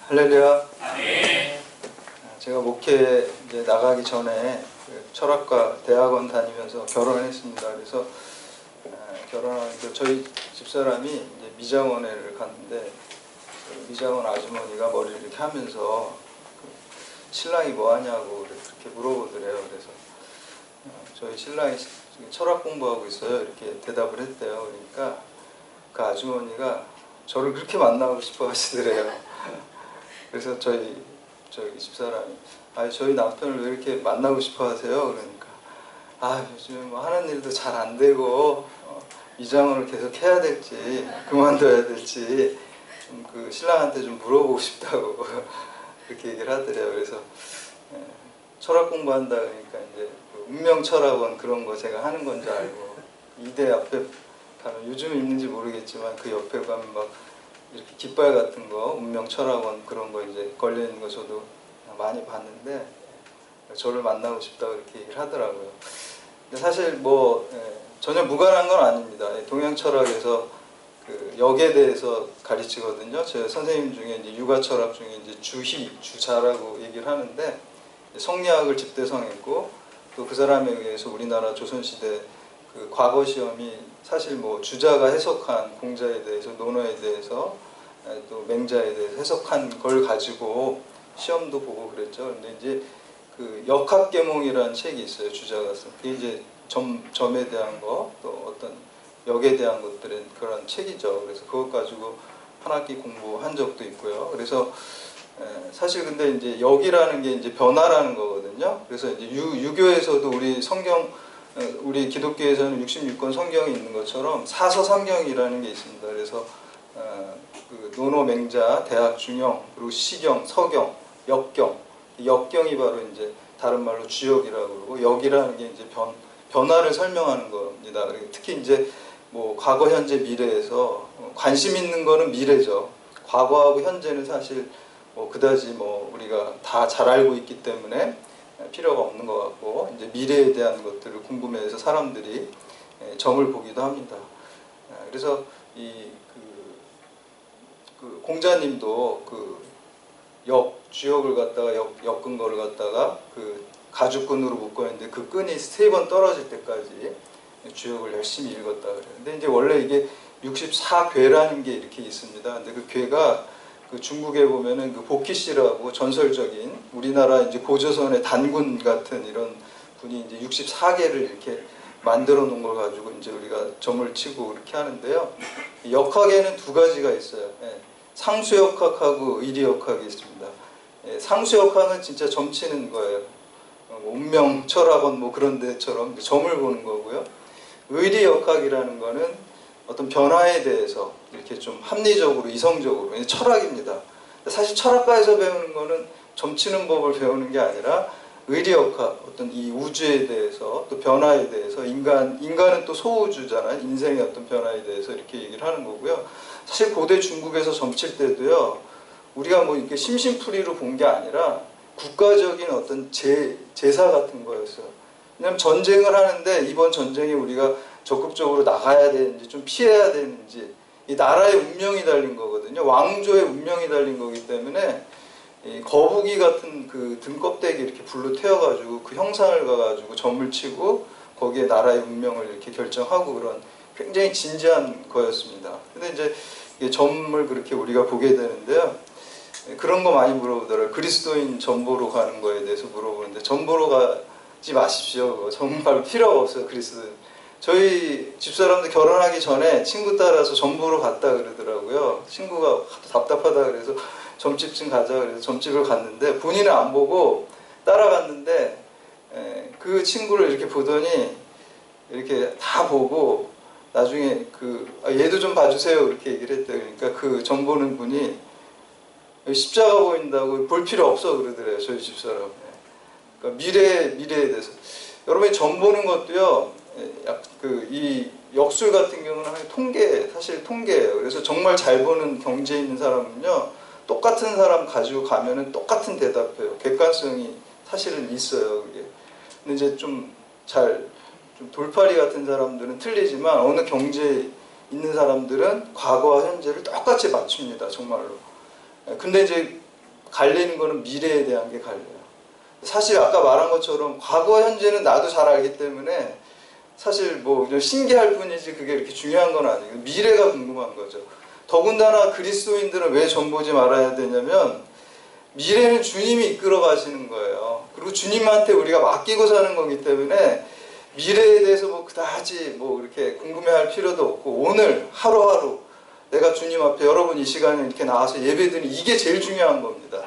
할렐루야. 아멘. 제가 목회 이제 나가기 전에 철학과 대학원 다니면서 결혼했습니다. 그래서 결혼하는데 저희 집사람이 이제 미장원회를 갔는데 미장원 아주머니가 머리를 이렇게 하면서 신랑이 뭐 하냐고 그렇게 물어보더래요. 그래서 저희 신랑이 철학 공부하고 있어요. 이렇게 대답을 했대요. 그러니까 그 아주머니가 저를 그렇게 만나고 싶어 하시더래요. 그래서 저희 집사람이 저희 남편을 왜 이렇게 만나고 싶어 하세요? 그러니까 요즘 뭐 하는 일도 잘 안 되고 이장원을 계속 해야 될지 그만둬야 될지 좀 그 신랑한테 좀 물어보고 싶다고 그렇게 얘기를 하더래요. 그래서 철학 공부한다 그러니까 이제 그 운명철학원 그런 거 제가 하는 건 줄 알고 이대 앞에 가면 요즘 있는지 모르겠지만 그 옆에 가면 막 이렇게 깃발 같은 거 운명철학원 그런 거 이제 걸려 있는 거 저도 많이 봤는데 저를 만나고 싶다고 이렇게 얘기를 하더라고요. 근데 사실 뭐 전혀 무관한 건 아닙니다. 동양철학에서 그 역에 대해서 가르치거든요. 제 선생님 중에 이제 육아철학 중에 이제 주희, 주자라고 얘기를 하는데 성리학을 집대성했고 또 그 사람에 의해서 우리나라 조선시대 그 과거 시험이 사실 뭐 주자가 해석한 공자에 대해서 논어에 대해서 또 맹자에 대해서 해석한 걸 가지고 시험도 보고 그랬죠. 근데 이제 그 역학계몽이라는 책이 있어요. 주자가 쓴. 그게 이제 점에 대한 거 또 어떤 역에 대한 것들은 그런 책이죠. 그래서 그것 가지고 한 학기 공부한 적도 있고요. 그래서 사실 근데 이제 역이라는 게 이제 변화라는 거거든요. 그래서 이제 유교에서도 우리 기독교에서는 66권 성경이 있는 것처럼 사서삼경이라는 게 있습니다. 그래서 그 논어, 맹자, 대학, 중형, 그리고 시경, 서경, 역경. 역경이 바로 이제 다른 말로 주역이라고 그러고 역이라는 게 이제 변화를 설명하는 겁니다. 특히 이제 뭐 과거, 현재, 미래에서 관심 있는 거는 미래죠. 과거하고 현재는 사실 뭐 그다지 뭐 우리가 다 잘 알고 있기 때문에 필요가 없는 것 같고 이제 미래에 대한 것들을 궁금해해서 사람들이 점을 보기도 합니다. 그래서 그 공자님도 그 주역을 갖다가 엮은 거를 갖다가 그 가죽끈으로 묶어있는데 그 끈이 3번 떨어질 때까지 주역을 열심히 읽었다 그래요. 근데 이제 원래 이게 64괴라는 게 이렇게 있습니다. 근데 그 괴가 그 중국에 보면은 그 복희씨라고 전설적인 우리나라 이제 고조선의 단군 같은 이런 분이 이제 64개를 이렇게 만들어 놓은 걸 가지고 이제 우리가 점을 치고 이렇게 하는데요. 역학에는 2가지가 있어요. 상수역학하고 의리역학이 있습니다. 상수역학은 진짜 점 치는 거예요. 운명철학원 뭐 그런 데처럼 점을 보는 거고요. 의리역학이라는 거는 어떤 변화에 대해서 이렇게 좀 합리적으로 이성적으로 철학입니다. 사실 철학과에서 배우는 거는 점치는 법을 배우는 게 아니라 의리역학 어떤 이 우주에 대해서 또 변화에 대해서 인간은 또 소우주잖아요. 인생의 어떤 변화에 대해서 이렇게 얘기를 하는 거고요. 사실 고대 중국에서 점칠 때도요. 우리가 뭐 이렇게 심심풀이로 본 게 아니라 국가적인 어떤 제사 같은 거였어요. 왜냐하면 전쟁을 하는데 이번 전쟁에 우리가 적극적으로 나가야 되는지 좀 피해야 되는지 이 나라의 운명이 달린 거거든요. 왕조의 운명이 달린 거기 때문에 이 거북이 같은 그 등껍데기 이렇게 불로 태워가지고 그 형상을 가가지고 점을 치고 거기에 나라의 운명을 이렇게 결정하고 그런 굉장히 진지한 거였습니다. 근데 이제 점을 그렇게 우리가 보게 되는데요. 그런 거 많이 물어보더라고요. 그리스도인 점 보러 가는 거에 대해서 물어보는데 점 보러 가지 마십시오. 정말 필요가 없어요. 그리스도인. 저희 집사람도 결혼하기 전에 친구 따라서 점 보러 갔다 그러더라고요. 친구가 답답하다 그래서 점집 좀 가자 그래서 점집을 갔는데 본인은 안 보고 따라갔는데 그 친구를 이렇게 보더니 이렇게 다 보고 나중에 얘도 좀 봐주세요 이렇게 얘기를 했대요. 그러니까 그 점 보는 분이 십자가 보인다고 볼 필요 없어 그러더래요. 저희 집사람. 그러니까 미래에 대해서 여러분이 점 보는 것도요. 이 역술 같은 경우는 사실 통계예요. 그래서 정말 잘 보는 경지에 있는 사람은요. 똑같은 사람 가지고 가면은 똑같은 대답해요. 객관성이 사실은 있어요. 그게. 근데 이제 좀 돌팔이 같은 사람들은 틀리지만 어느 경지에 있는 사람들은 과거와 현재를 똑같이 맞춥니다. 정말로. 근데 이제 갈리는 거는 미래에 대한 게 갈려요. 사실 아까 말한 것처럼 과거 현재는 나도 잘 알기 때문에 사실 뭐 그냥 신기할 뿐이지 그게 이렇게 중요한 건 아니에요. 미래가 궁금한 거죠. 더군다나 그리스도인들은 왜 전보지 말아야 되냐면 미래는 주님이 이끌어 가시는 거예요. 그리고 주님한테 우리가 맡기고 사는 거기 때문에 미래에 대해서 뭐 그다지 뭐 이렇게 궁금해할 필요도 없고 오늘 하루하루 내가 주님 앞에 여러분 이 시간에 이렇게 나와서 예배드리는 이게 제일 중요한 겁니다.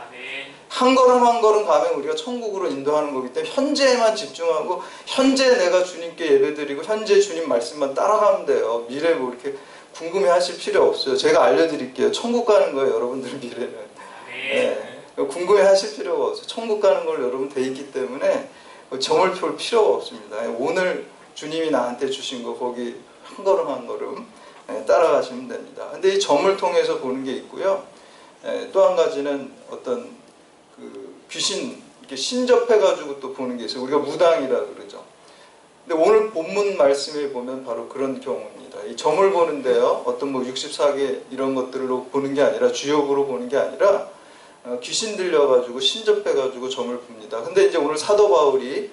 한 걸음 한 걸음 가면 우리가 천국으로 인도하는 거기 때문에 현재에만 집중하고 현재 내가 주님께 예배드리고 현재 주님 말씀만 따라가면 돼요. 미래 뭐 이렇게 궁금해하실 필요 없어요. 제가 알려드릴게요. 천국 가는 거예요, 여러분들 미래는. 네. 궁금해하실 필요가 없어요. 천국 가는 걸 여러분 돼 있기 때문에 점을 볼 필요가 없습니다. 오늘 주님이 나한테 주신 거 거기 한 걸음 한 걸음 따라가시면 됩니다. 근데 이 점을 통해서 보는 게 있고요. 또 한 가지는 어떤 그 귀신 이렇게 신접해가지고 또 보는 게 있어요. 우리가 무당이라 그러죠. 근데 오늘 본문 말씀에 보면 바로 그런 경우입니다. 이 점을 보는데요. 어떤 뭐 64개 이런 것들로 보는 게 아니라 주역으로 보는 게 아니라 귀신 들려가지고 신접해가지고 점을 봅니다. 근데 이제 오늘 사도 바울이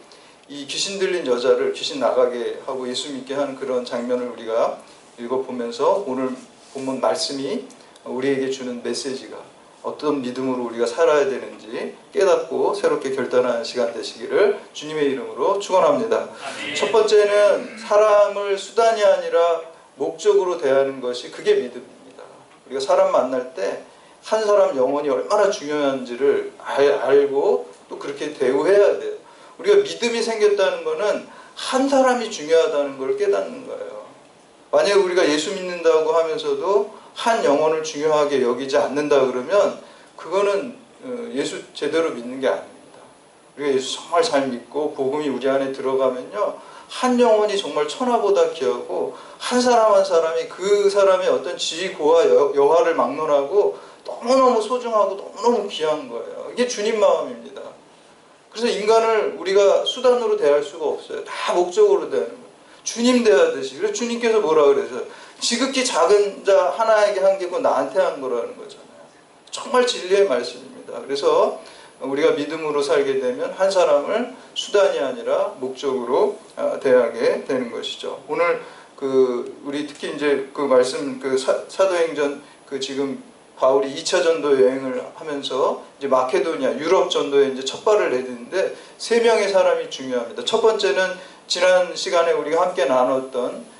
이 귀신 들린 여자를 귀신 나가게 하고 예수 믿게 하는 그런 장면을 우리가 읽어보면서 오늘 본문 말씀이 우리에게 주는 메시지가 어떤 믿음으로 우리가 살아야 되는지 깨닫고 새롭게 결단하는 시간 되시기를 주님의 이름으로 축원합니다. 첫 번째는 사람을 수단이 아니라 목적으로 대하는 것이 그게 믿음입니다. 우리가 사람 만날 때 한 사람 영혼이 얼마나 중요한지를 알고 또 그렇게 대우해야 돼요. 우리가 믿음이 생겼다는 것은 한 사람이 중요하다는 걸 깨닫는 거예요. 만약에 우리가 예수 믿는다고 하면서도 한 영혼을 중요하게 여기지 않는다 그러면 그거는 예수 제대로 믿는 게 아닙니다. 우리가 예수 정말 잘 믿고 복음이 우리 안에 들어가면요. 한 영혼이 정말 천하보다 귀하고 한 사람 한 사람이 그 사람의 어떤 지고와 여하를 막론하고 너무너무 소중하고 너무너무 귀한 거예요. 이게 주님 마음입니다. 그래서 인간을 우리가 수단으로 대할 수가 없어요. 다 목적으로 대하는 거예요. 주님 대하듯이. 그래서 주님께서 뭐라 그래서 지극히 작은 자 하나에게 한 게고 나한테 한 거라는 거잖아요. 정말 진리의 말씀입니다. 그래서 우리가 믿음으로 살게 되면 한 사람을 수단이 아니라 목적으로 대하게 되는 것이죠. 오늘 우리 특히 이제 그 말씀 사도행전 지금 바울이 2차 전도 여행을 하면서 이제 마케도니아 유럽 전도에 이제 첫 발을 내딛는데 세 명의 사람이 중요합니다. 첫 번째는 지난 시간에 우리가 함께 나눴던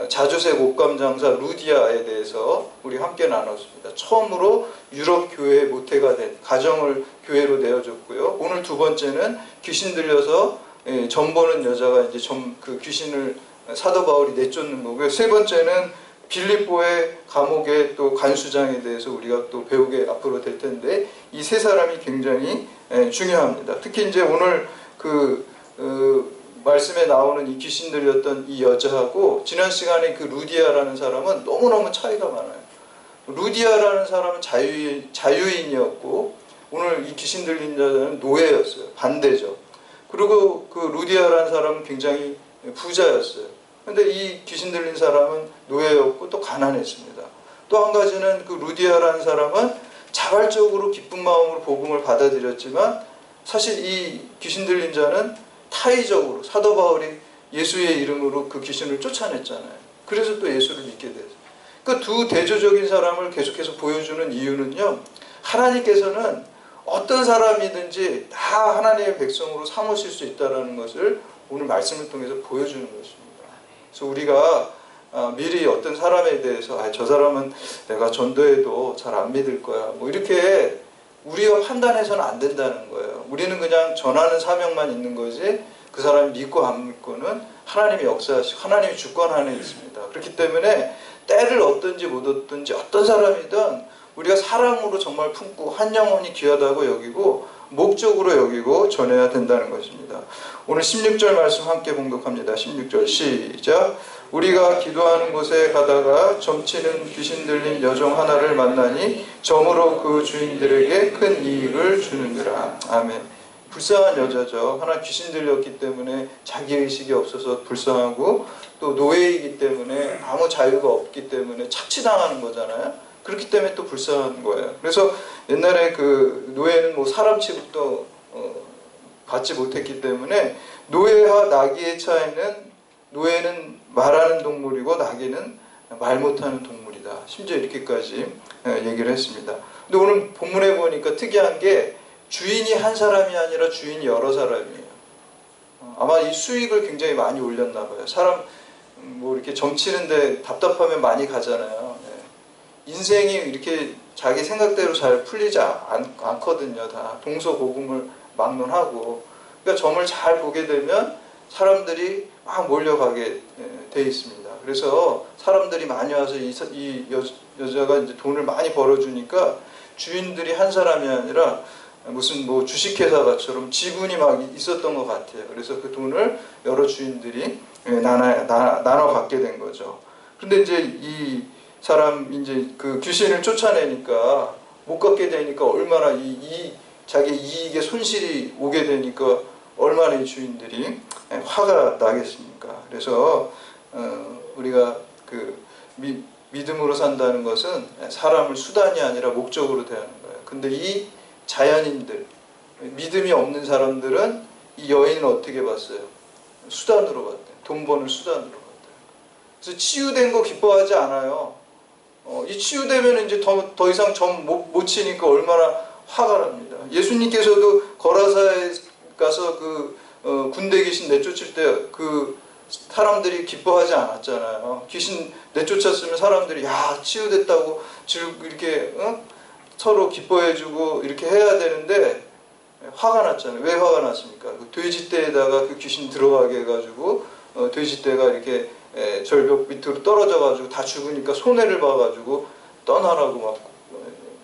자주색 옷감 장사 루디아에 대해서 우리 함께 나눴습니다. 처음으로 유럽 교회의 모태가 된 가정을 교회로 내어줬고요. 오늘 두 번째는 귀신 들려서 점 보는 여자가 이제 그 귀신을 사도 바울이 내쫓는 거고요. 세 번째는 빌립보의 감옥의 또 간수장에 대해서 우리가 또 배우게 앞으로 될 텐데 이 세 사람이 굉장히 중요합니다. 특히 이제 오늘 말씀에 나오는 이 귀신 들렸던 이 여자하고 지난 시간에 그 루디아라는 사람은 너무너무 차이가 많아요. 루디아라는 사람은 자유인이었고 오늘 이 귀신 들린 여자는 노예였어요. 반대죠. 그리고 그 루디아라는 사람은 굉장히 부자였어요. 근데 이 귀신 들린 사람은 노예였고 또 가난했습니다. 또 한 가지는 그 루디아라는 사람은 자발적으로 기쁜 마음으로 복음을 받아들였지만 사실 이 귀신 들린 자는 타의적으로 사도 바울이 예수의 이름으로 그 귀신을 쫓아냈잖아요. 그래서 또 예수를 믿게 됐어요. 그 두 대조적인 사람을 계속해서 보여주는 이유는요. 하나님께서는 어떤 사람이든지 다 하나님의 백성으로 삼으실 수 있다는 것을 오늘 말씀을 통해서 보여주는 것입니다. 그래서 우리가 미리 어떤 사람에 대해서 저 사람은 내가 전도해도 잘 안 믿을 거야 뭐 이렇게 우리가 판단해서는 안 된다는 거예요. 우리는 그냥 전하는 사명만 있는 거지 그 사람이 믿고 안 믿고는 하나님이 역사하시고 하나님이 주권 안에 있습니다. 그렇기 때문에 때를 얻든지 못 얻든지 어떤 사람이든 우리가 사랑으로 정말 품고 한 영혼이 귀하다고 여기고 목적으로 여기고 전해야 된다는 것입니다. 오늘 16절 말씀 함께 봉독합니다. 16절 시작. 우리가 기도하는 곳에 가다가 점치는 귀신 들린 여종 하나를 만나니 점으로 그 주인들에게 큰 이익을 주는더라. 아멘. 불쌍한 여자죠. 하나 귀신 들렸기 때문에 자기의식이 없어서 불쌍하고 또 노예이기 때문에 아무 자유가 없기 때문에 착취당하는 거잖아요. 그렇기 때문에 또 불쌍한 거예요. 그래서 옛날에 그 노예는 뭐 사람 취급도 받지 못했기 때문에 노예와 나귀의 차이는, 노예는 말하는 동물이고 나귀는 말 못하는 동물이다. 심지어 이렇게까지 얘기를 했습니다. 근데 오늘 본문에 보니까 특이한 게 주인이 한 사람이 아니라 주인이 여러 사람이에요. 아마 이 수익을 굉장히 많이 올렸나 봐요. 사람 뭐 이렇게 점치는데 답답하면 많이 가잖아요. 인생이 이렇게 자기 생각대로 잘 풀리지 않거든요. 다 동서고금을 막론하고. 그러니까 점을 잘 보게 되면 사람들이 막 몰려가게 돼 있습니다. 그래서 사람들이 많이 와서 이 여자가 이제 돈을 많이 벌어주니까 주인들이 한 사람이 아니라 무슨 뭐 주식회사처럼 지분이 막 있었던 것 같아요. 그래서 그 돈을 여러 주인들이 나눠 갖게 된 거죠. 그런데 이제 이 사람 이제 그 귀신을 쫓아내니까 못 갖게 되니까 얼마나 자기 이익에 손실이 오게 되니까 얼마나 이 주인들이 화가 나겠습니까? 그래서 우리가 그 믿음으로 산다는 것은 사람을 수단이 아니라 목적으로 대하는 거예요. 근데 이 자연인들, 믿음이 없는 사람들은 이 여인을 어떻게 봤어요? 수단으로 봤대요. 돈 버는 수단으로 봤대요. 그래서 치유된 거 기뻐하지 않아요. 이 치유되면 이제 더 이상 점 못 치니까 얼마나 화가 납니다. 예수님께서도 거라사에 가서 그 군대 귀신 내쫓을 때 그 사람들이 기뻐하지 않았잖아요. 귀신 내쫓았으면 사람들이 야 치유됐다고 이렇게 서로 기뻐해주고 이렇게 해야 되는데 화가 났잖아요. 왜 화가 났습니까? 그 돼지떼에다가 그 귀신 들어가게 해가지고 돼지떼가 이렇게 절벽 밑으로 떨어져가지고 다 죽으니까 손해를 봐가지고 떠나라고 막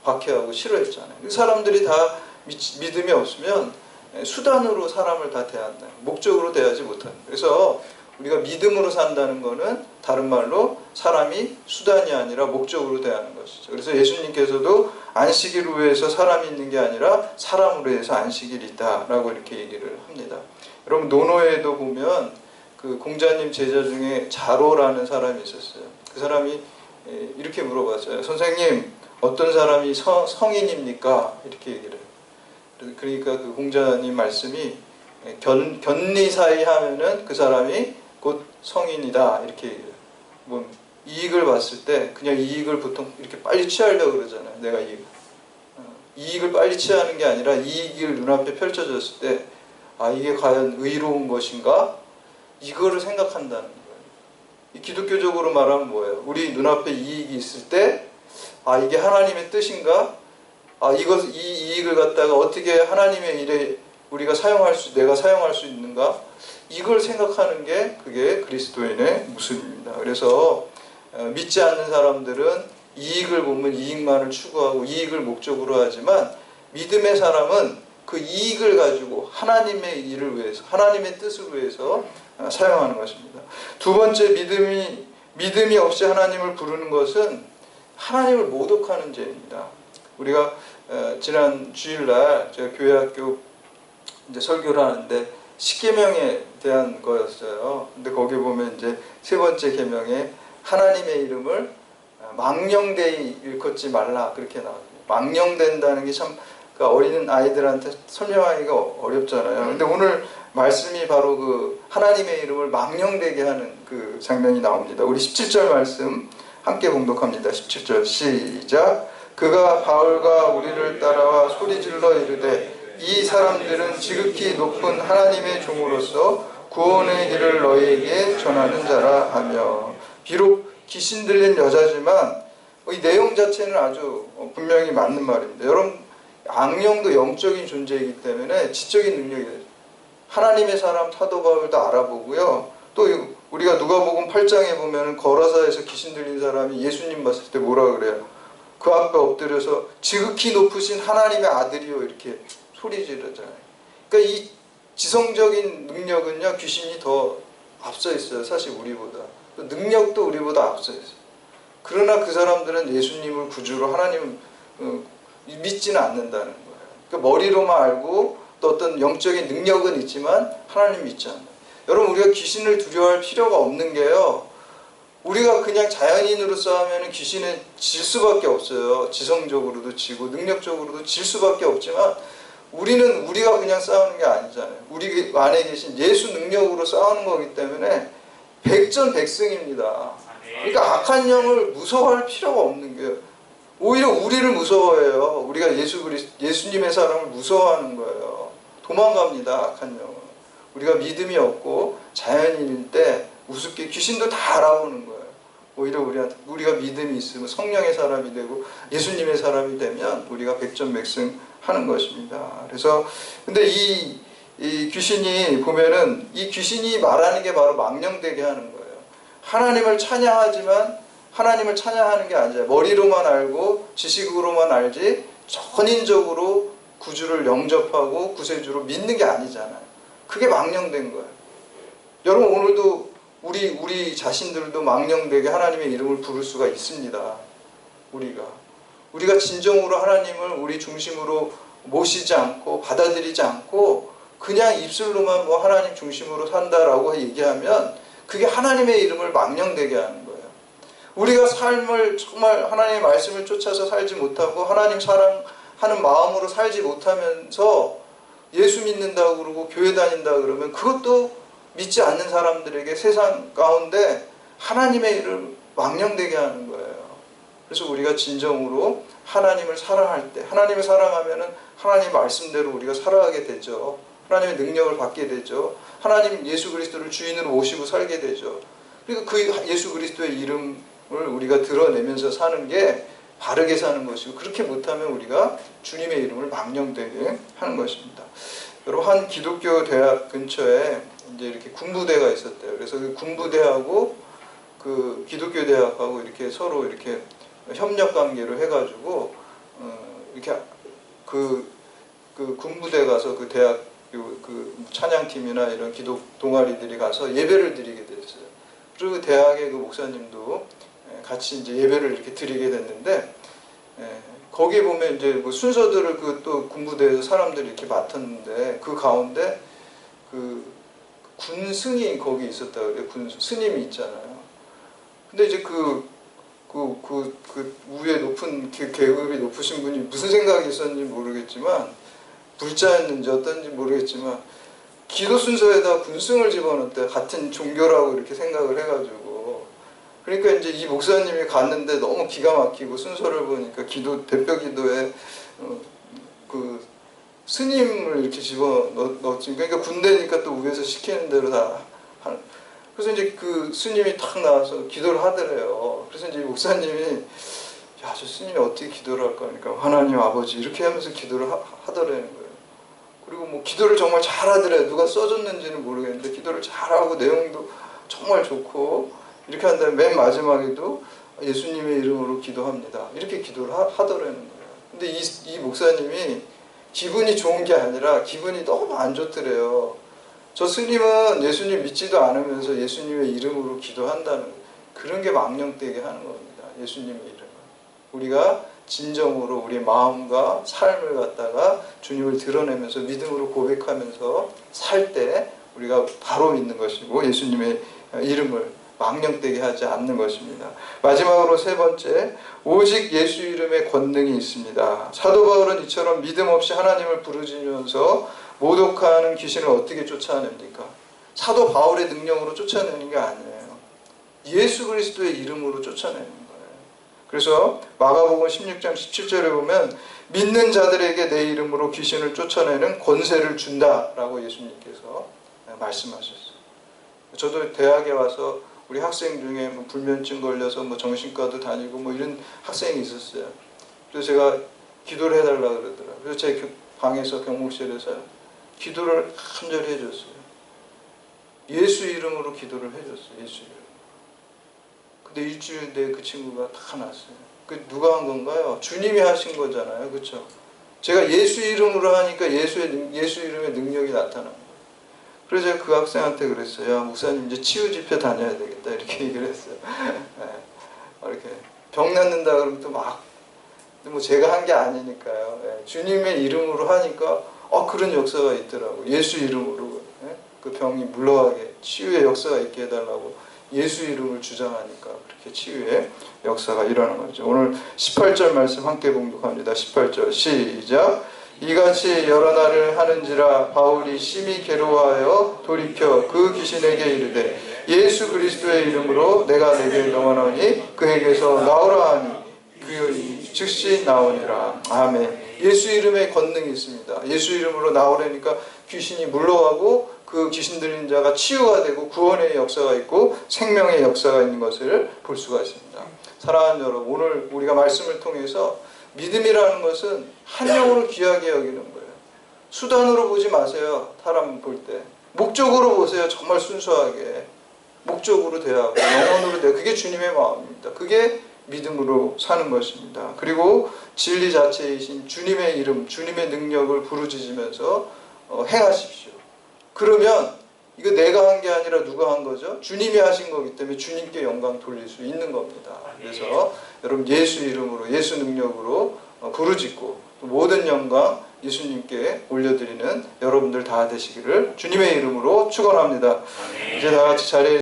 박해하고 싫어했잖아요. 그 사람들이 다 믿음이 없으면 수단으로 사람을 다 대한다. 목적으로 대하지 못한다. 그래서 우리가 믿음으로 산다는 것은 다른 말로 사람이 수단이 아니라 목적으로 대하는 것이죠. 그래서 예수님께서도 안식일을 위해서 사람이 있는 게 아니라 사람으로 해서 안식일이 있다라고 이렇게 얘기를 합니다. 여러분 노노에도 보면 그 공자님 제자 중에 자로라는 사람이 있었어요. 그 사람이 이렇게 물어봤어요. 선생님 어떤 사람이 성인입니까? 이렇게 얘기를 해요. 그러니까 그 공자님 말씀이 견리사이 하면은 그 사람이 곧 성인이다 이렇게 얘기해요. 뭐 이익을 봤을 때 그냥 이익을 보통 이렇게 빨리 취하려고 그러잖아요. 내가 이익을 빨리 취하는 게 아니라 이익을 눈앞에 펼쳐졌을 때 아 이게 과연 의로운 것인가? 이거를 생각한다는 거예요. 이 기독교적으로 말하면 뭐예요? 우리 눈앞에 이익이 있을 때 아 이게 하나님의 뜻인가? 아 이 이익을 갖다가 어떻게 하나님의 일에 우리가 내가 사용할 수 있는가? 이걸 생각하는 게 그게 그리스도인의 모습입니다. 그래서 믿지 않는 사람들은 이익을 보면 이익만을 추구하고 이익을 목적으로 하지만 믿음의 사람은 그 이익을 가지고 하나님의 일을 위해서 하나님의 뜻을 위해서 사용하는 것입니다. 두 번째 믿음이 없이 하나님을 부르는 것은 하나님을 모독하는 죄입니다. 우리가 지난 주일날 제가 교회학교 이제 설교를 하는데 10계명에 대한 거였어요. 근데 거기 보면 이제 세 번째 계명에 하나님의 이름을 망령되이 일컫지 말라 그렇게 나와요. 망령된다는 게 참 그러니까 어린 아이들한테 설명하기가 어렵잖아요. 근데 오늘 말씀이 바로 그 하나님의 이름을 망령되게 하는 그 장면이 나옵니다. 우리 17절 말씀 함께 봉독합니다. 17절 시작. 그가 바울과 우리를 따라와 소리질러 이르되 이 사람들은 지극히 높은 하나님의 종으로서 구원의 길을 너희에게 전하는 자라 하며. 비록 귀신 들린 여자지만 이 내용 자체는 아주 분명히 맞는 말입니다. 여러분 악령도 영적인 존재이기 때문에 지적인 능력이 하나님의 사람 사도 바울도 알아보고요. 또 우리가 누가복음 8장에 보면 거라사에서 귀신 들린 사람이 예수님 봤을 때 뭐라 그래요? 그 앞에 엎드려서 지극히 높으신 하나님의 아들이요 이렇게 소리 지르잖아요. 그러니까 이 지성적인 능력은요 귀신이 더 앞서 있어요. 사실 우리보다. 능력도 우리보다 앞서 있어요. 그러나 그 사람들은 예수님을 구주로 하나님을 믿지는 않는다는 거예요. 그러니까 머리로만 알고 또 어떤 영적인 능력은 있지만 하나님 믿지 않아요. 여러분 우리가 귀신을 두려워할 필요가 없는 게요. 우리가 그냥 자연인으로 싸우면 귀신은 질 수밖에 없어요. 지성적으로도 지고 능력적으로도 질 수밖에 없지만 우리는 우리가 그냥 싸우는 게 아니잖아요. 우리 안에 계신 예수 능력으로 싸우는 거기 때문에 백전백승입니다. 그러니까 악한 영을 무서워할 필요가 없는 거예요. 오히려 우리를 무서워해요. 우리가 예수님의 사랑을 무서워하는 거예요. 도망갑니다. 악한 영은. 우리가 믿음이 없고 자연인일 때 우습게 귀신도 다 알아보는 거예요. 오히려 우리가 믿음이 있으면 성령의 사람이 되고 예수님의 사람이 되면 우리가 백전백승하는 것입니다. 그래서 근데 이 귀신이 보면은 이 귀신이 말하는 게 바로 망령되게 하는 거예요. 하나님을 찬양하지만 하나님을 찬양하는 게 아니라 머리로만 알고 지식으로만 알지 전인적으로 구주를 영접하고 구세주로 믿는 게 아니잖아요. 그게 망령된 거예요. 여러분 오늘도 우리 자신들도 망령되게 하나님의 이름을 부를 수가 있습니다. 우리가 진정으로 하나님을 우리 중심으로 모시지 않고 받아들이지 않고 그냥 입술로만 뭐 하나님 중심으로 산다라고 얘기하면 그게 하나님의 이름을 망령되게 하는 거예요. 우리가 삶을 정말 하나님의 말씀을 쫓아서 살지 못하고 하나님 사랑하는 마음으로 살지 못하면서 예수 믿는다고 그러고 교회 다닌다 그러면 그것도 믿지 않는 사람들에게 세상 가운데 하나님의 이름을 망령되게 하는 거예요. 그래서 우리가 진정으로 하나님을 사랑할 때 하나님을 사랑하면은 하나님 말씀대로 우리가 살아가게 되죠. 하나님의 능력을 받게 되죠. 하나님 예수 그리스도를 주인으로 모시고 살게 되죠. 그리고 그 예수 그리스도의 이름을 우리가 드러내면서 사는 게 바르게 사는 것이고 그렇게 못하면 우리가 주님의 이름을 망령되게 하는 것입니다. 여러분 한 기독교 대학 근처에 이제 이렇게 군부대가 있었대요. 그래서 그 군부대하고 그 기독교 대학하고 이렇게 서로 이렇게 협력 관계로 해가지고 이렇게 그 군부대 가서 그 대학 그 찬양팀이나 이런 기독 동아리들이 가서 예배를 드리게 됐어요. 그리고 대학의 그 목사님도 같이 이제 예배를 이렇게 드리게 됐는데 거기 보면 이제 뭐 순서들을 그 또 군부대에서 사람들이 이렇게 맡았는데 그 가운데 그 군승이 거기 있었다 그래요. 군 스님이 있잖아요. 근데 이제 그 위에 높은 계급이 높으신 분이 무슨 생각이 있었는지 모르겠지만 불자였는지 어떤지 모르겠지만 기도 순서에다 군승을 집어넣었대. 같은 종교라고 이렇게 생각을 해가지고 그러니까 이제 이 목사님이 갔는데 너무 기가 막히고 순서를 보니까 대표 기도에 그 스님을 이렇게 집어넣었지. 그러니까 군대니까 또 위에서 시키는 대로 다 하는. 그래서 이제 그 스님이 탁 나와서 기도를 하더래요. 그래서 이제 목사님이 야, 저 스님이 어떻게 기도를 할까 하니까 하나님 아버지 이렇게 하면서 기도를 하더라는 거예요. 그리고 뭐 기도를 정말 잘하더래요. 누가 써줬는지는 모르겠는데 기도를 잘하고 내용도 정말 좋고 이렇게 한 다음에 맨 마지막에도 예수님의 이름으로 기도합니다. 이렇게 기도를 하더라는 거예요. 근데 이 목사님이 기분이 좋은 게 아니라 기분이 너무 안 좋더래요. 저 스님은 예수님 믿지도 않으면서 예수님의 이름으로 기도한다는 그런 게 망령되게 하는 겁니다. 예수님의 이름을. 우리가 진정으로 우리 마음과 삶을 갖다가 주님을 드러내면서 믿음으로 고백하면서 살 때 우리가 바로 믿는 것이고 예수님의 이름을 망령되게 하지 않는 것입니다. 마지막으로 세 번째, 오직 예수 이름에 권능이 있습니다. 사도 바울은 이처럼 믿음 없이 하나님을 부르짖으면서 모독하는 귀신을 어떻게 쫓아냅니까? 사도 바울의 능력으로 쫓아내는 게 아니에요. 예수 그리스도의 이름으로 쫓아내는 거예요. 그래서 마가복음 16장 17절에 보면 믿는 자들에게 내 이름으로 귀신을 쫓아내는 권세를 준다라고 예수님께서 말씀하셨어요. 저도 대학에 와서 우리 학생 중에 뭐 불면증 걸려서 뭐 정신과도 다니고 뭐 이런 학생이 있었어요. 그래서 제가 기도를 해달라 그러더라고요. 그래서 제 방에서 경목실에서 기도를 간절히 해줬어요. 예수 이름으로 기도를 해줬어요. 예수 이름. 근데 일주일 내에 그 친구가 다 났어요. 그 누가 한 건가요? 주님이 하신 거잖아요. 그렇죠? 제가 예수 이름으로 하니까 예수 이름의 능력이 나타난 거예요. 그래서 제가 그 학생한테 그랬어요. 야, 목사님 이제 치유 집회 다녀야 되겠다. 이렇게 얘기를 했어요. 네. 이렇게 병 낫는다 그러면 또 막, 뭐 제가 한 게 아니니까요. 네. 주님의 이름으로 하니까 그런 역사가 있더라고. 예수 이름으로 그 병이 물러가게 치유의 역사가 있게 해달라고 예수 이름을 주장하니까 그렇게 치유의 역사가 일어나는 거죠. 오늘 18절 말씀 함께 봉독합니다. 18절 시작. 이같이 여러 날을 하는지라 바울이 심히 괴로워하여 돌이켜 그 귀신에게 이르되 예수 그리스도의 이름으로 내가 내게 명하노니 그에게서 나오라 하니 그 즉시 나오니라. 아멘. 예수 이름에 권능이 있습니다. 예수 이름으로 나오라니까 귀신이 물러가고 그 귀신 들린 자가 치유가 되고 구원의 역사가 있고 생명의 역사가 있는 것을 볼 수가 있습니다. 사랑하는 여러분, 오늘 우리가 말씀을 통해서 믿음이라는 것은 한 영혼을 귀하게 여기는 거예요. 수단으로 보지 마세요. 사람 볼 때 목적으로 보세요. 정말 순수하게 목적으로 대하고 영혼으로 대하고, 그게 주님의 마음입니다. 그게 믿음으로 사는 것입니다. 그리고 진리 자체이신 주님의 이름, 주님의 능력을 부르짖으면서 행하십시오. 그러면 이거 내가 한 게 아니라 누가 한 거죠? 주님이 하신 거기 때문에 주님께 영광 돌릴 수 있는 겁니다. 그래서 여러분 예수 이름으로, 예수 능력으로 부르짖고 모든 영광 예수님께 올려드리는 여러분들 다 되시기를 주님의 이름으로 축원합니다. 이제 다 같이 자리에